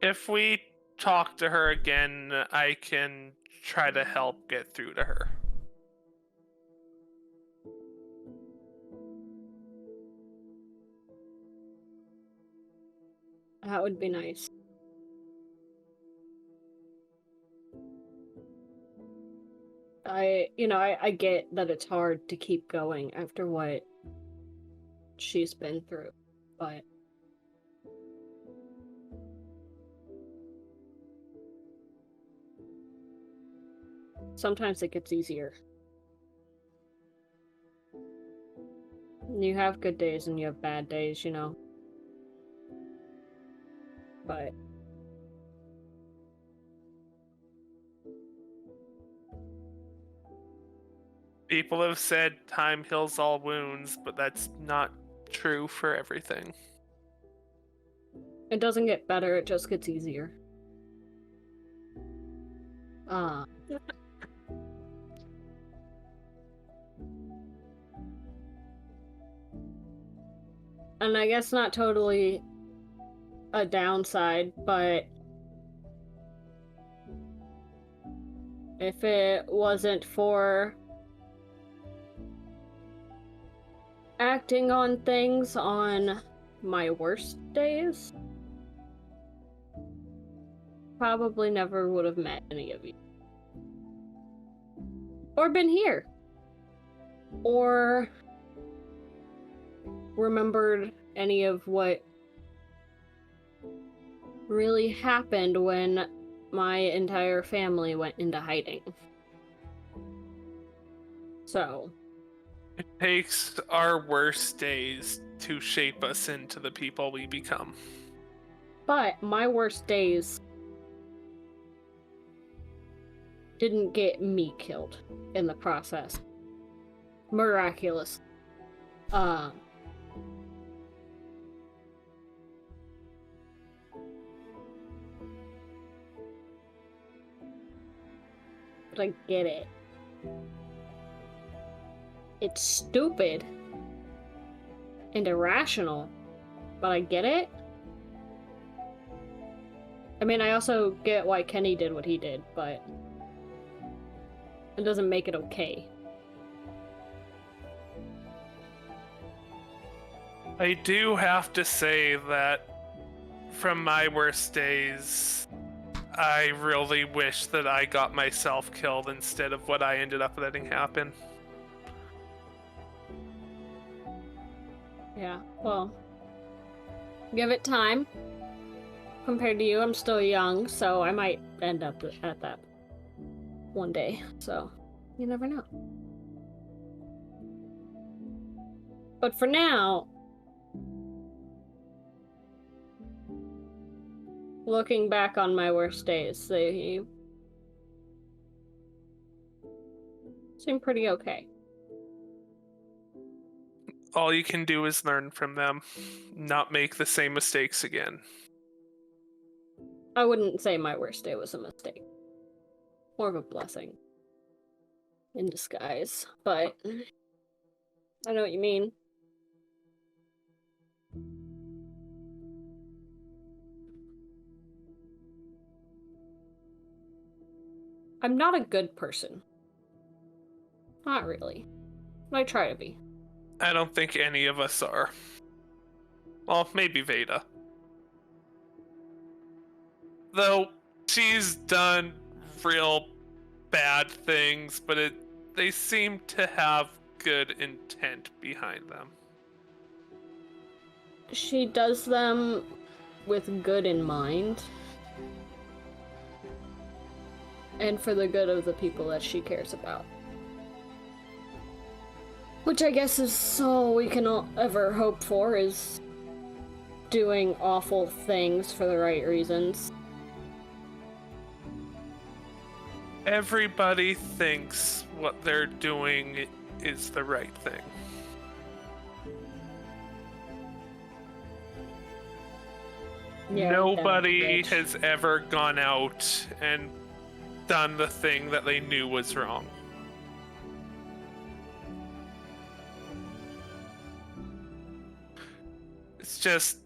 If we talk to her again, I can try to help get through to her. That would be nice. I get that it's hard to keep going after what she's been through, but sometimes it gets easier. You have good days and you have bad days, you know. But People have said time heals all wounds, but that's not true for everything. it doesn't get better, it just gets easier. And I guess not totally a downside, but if it wasn't for acting on things on my worst days, probably never would have met any of you. Or been here. Or remembered any of what really happened when my entire family went into hiding. So, It takes our worst days to shape us into the people we become. but my worst days didn't get me killed in the process. Miraculous. But I get it. It's stupid and irrational, but I get it. I mean, I also get why Kenny did what he did, but it doesn't make it okay. I do have to say that from my worst days, I really wish that I got myself killed instead of what I ended up letting happen. Yeah, well, give it time. Compared to you, I'm still young, so I might end up at that one day, so you never know. But for now, looking back on my worst days, they seem pretty okay. All you can do is learn from them, not make the same mistakes again. I wouldn't say my worst day was a mistake. More of a blessing in disguise, but I know what you mean. I'm not a good person. Not really. I try to be. I don't think any of us are. Well, maybe Veda. Though she's done real bad things, but they seem to have good intent behind them. She does them with good in mind. And for the good of the people that she cares about. Which I guess is all we can ever hope for, is doing awful things for the right reasons. Everybody thinks what they're doing is the right thing. Yeah, Nobody bitch. has ever gone out and done the thing that they knew was wrong. It's just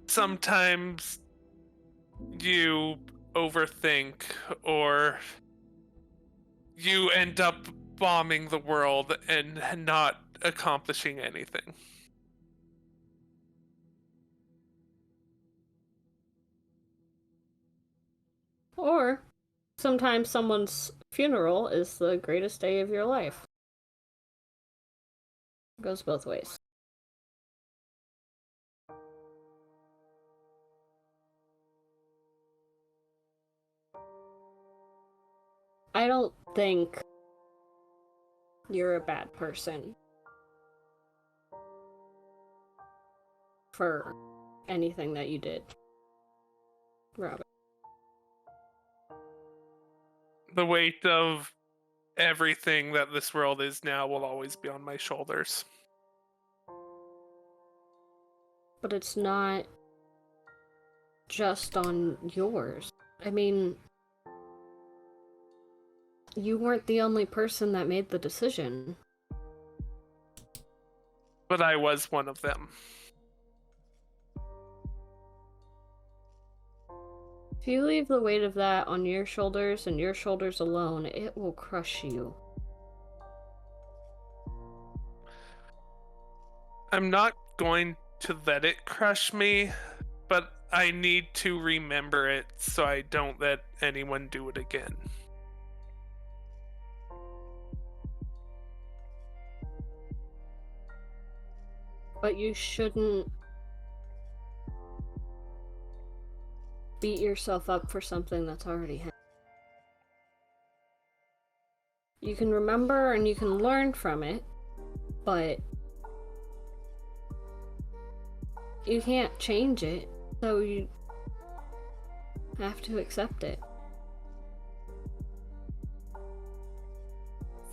sometimes you overthink, or you end up bombing the world and not accomplishing anything. Or sometimes someone's funeral is the greatest day of your life. It goes both ways. I don't think you're a bad person for anything that you did, Robin. The weight of everything that this world is now will always be on my shoulders. But it's not just on yours. I mean, you weren't the only person that made the decision. But I was one of them. If you leave the weight of that on your shoulders and your shoulders alone, it will crush you. I'm not going to let it crush me, but I need to remember it so I don't let anyone do it again. But you shouldn't beat yourself up for something that's already happened. You can remember and you can learn from it, but you can't change it, so you have to accept it.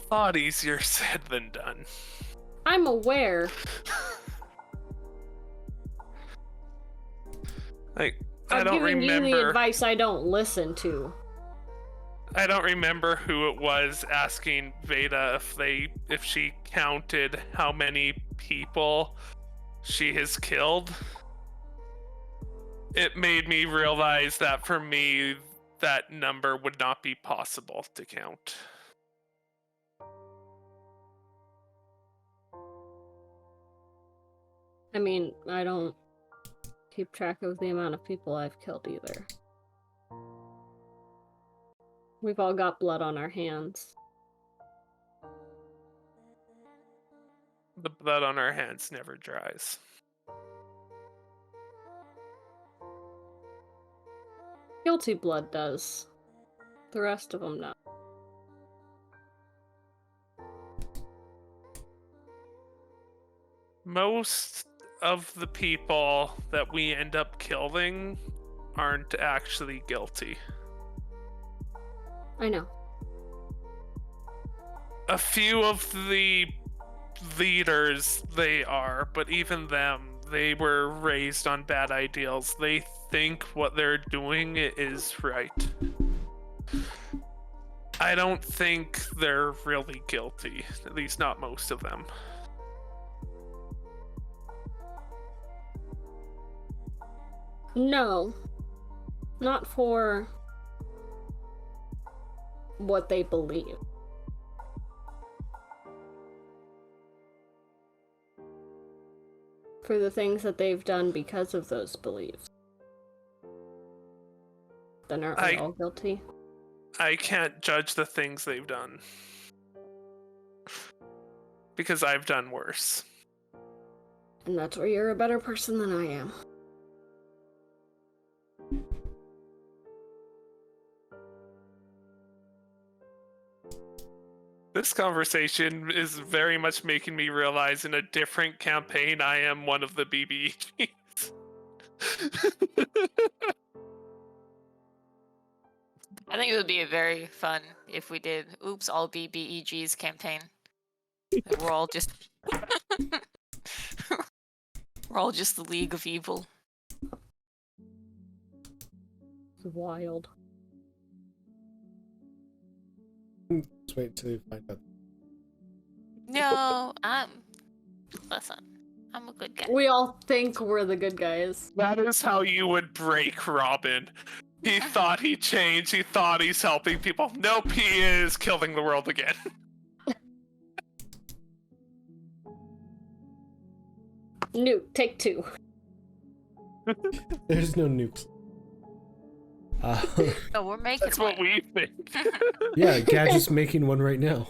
Thought easier said than done. I'm aware. Like, I I'm don't giving you the remember. advice I don't listen to. I don't remember who it was asking Veda if she counted how many people she has killed. It made me realize that for me, that number would not be possible to count. I mean, I don't keep track of the amount of people I've killed either. We've all got blood on our hands. The blood on our hands never dries. Guilty blood does. The rest of them not. Most of the people that we end up killing aren't actually guilty. I know. A few of the leaders, they are, but even them, they were raised on bad ideals. They think what they're doing is right. I don't think they're really guilty, at least not most of them. No. Not for what they believe. For the things that they've done because of those beliefs. Then aren't we all guilty? I can't judge the things they've done. Because I've done worse. And that's where you're a better person than I am. This conversation is very much making me realize in a different campaign I am one of the BBEGs. I think it would be very fun if we did Oops, All BBEGs campaign. We're all just we're all just the League of Evil. It's wild. Let's wait till you find out. No, listen, I'm a good guy. We all think we're the good guys. That is how you would break Robin. He thought he changed, he thought he's helping people. Nope, he is killing the world again. Nuke, take two. There's no nukes. Oh, we're making That's what we think. Yeah, Gadget's making one right now.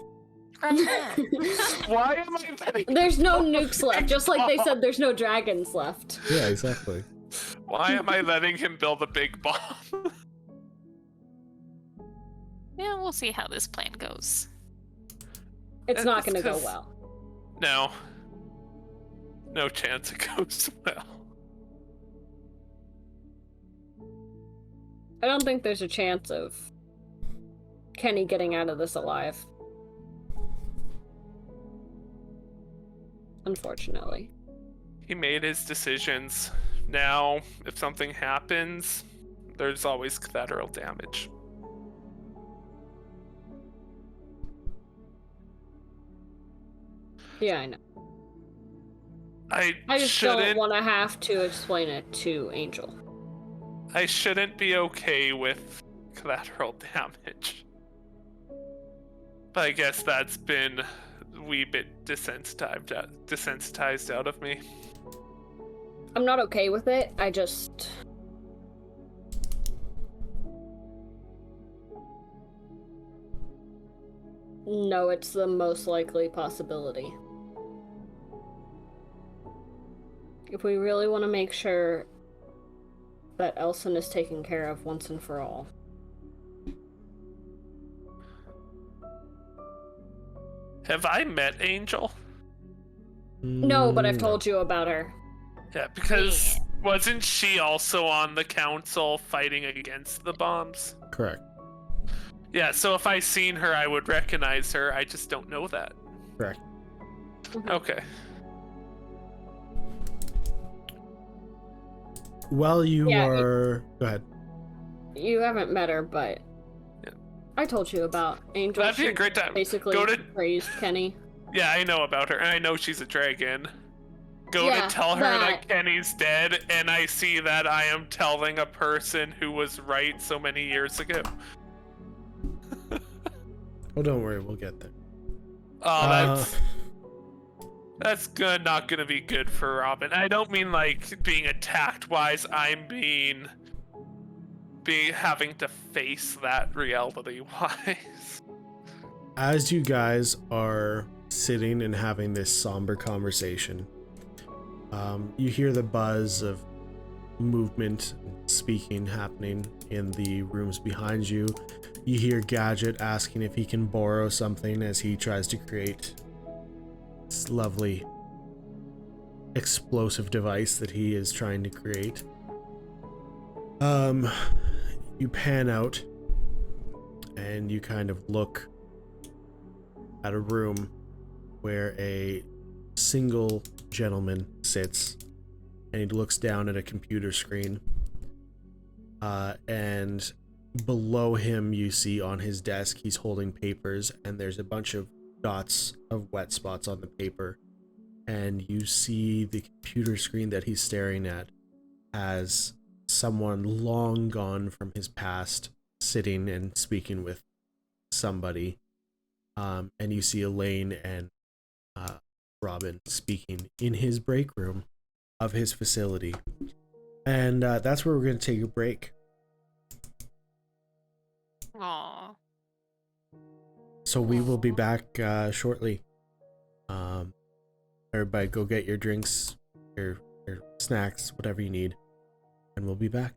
Why am I letting There's no nukes left, just like they said there's no dragons left. Yeah, exactly. Why am I letting him build a big bomb? Yeah, we'll see how this plan goes. It's not gonna go 'cause- well. No. No chance it goes well. I don't think there's a chance of Kenny getting out of this alive. Unfortunately. He made his decisions. Now, if something happens, there's always collateral damage. Yeah, I know. I just don't shouldn't. want to have to explain it to Angel. I shouldn't be okay with collateral damage. But I guess that's been wee bit desensitized out of me. I'm not okay with it. I just... No, it's the most likely possibility. If we really want to make sure that Elson is taken care of once and for all. Have I met Angel? No, but I've No. told you about her. Yeah, because wasn't she also on the council fighting against the bombs? Correct. Yeah, so if I seen her, I would recognize her. I just don't know that. Correct. Okay. While you Yeah, are... Go ahead. You haven't met her, but... Yeah. I told you about Angel. That'd be a She great time. basically Go to... praised Kenny. Yeah, I know about her, and I know she's a dragon. Go Yeah, to tell her that- that Kenny's dead, and I see that I am telling a person who was right so many years ago. Oh, don't worry. We'll get there. Oh, that's good. Not gonna be good for Robin. I don't mean like being attacked wise. I'm being having to face that reality wise. As you guys are sitting and having this somber conversation, you hear the buzz of movement, speaking happening in the rooms behind you. You hear Gadget asking if he can borrow something as he tries to create this lovely explosive device that he is trying to create. You pan out and you kind of look at a room where a single gentleman sits, and he looks down at a computer screen, and below him you see on his desk he's holding papers, and there's a bunch of dots of wet spots on the paper, and you see the computer screen that he's staring at has someone long gone from his past sitting and speaking with somebody, and you see Elaine and Robin speaking in his break room of his facility. And that's where we're going to take a break. Aww. So we will be back shortly. Everybody go get your drinks, your snacks, whatever you need, and we'll be back.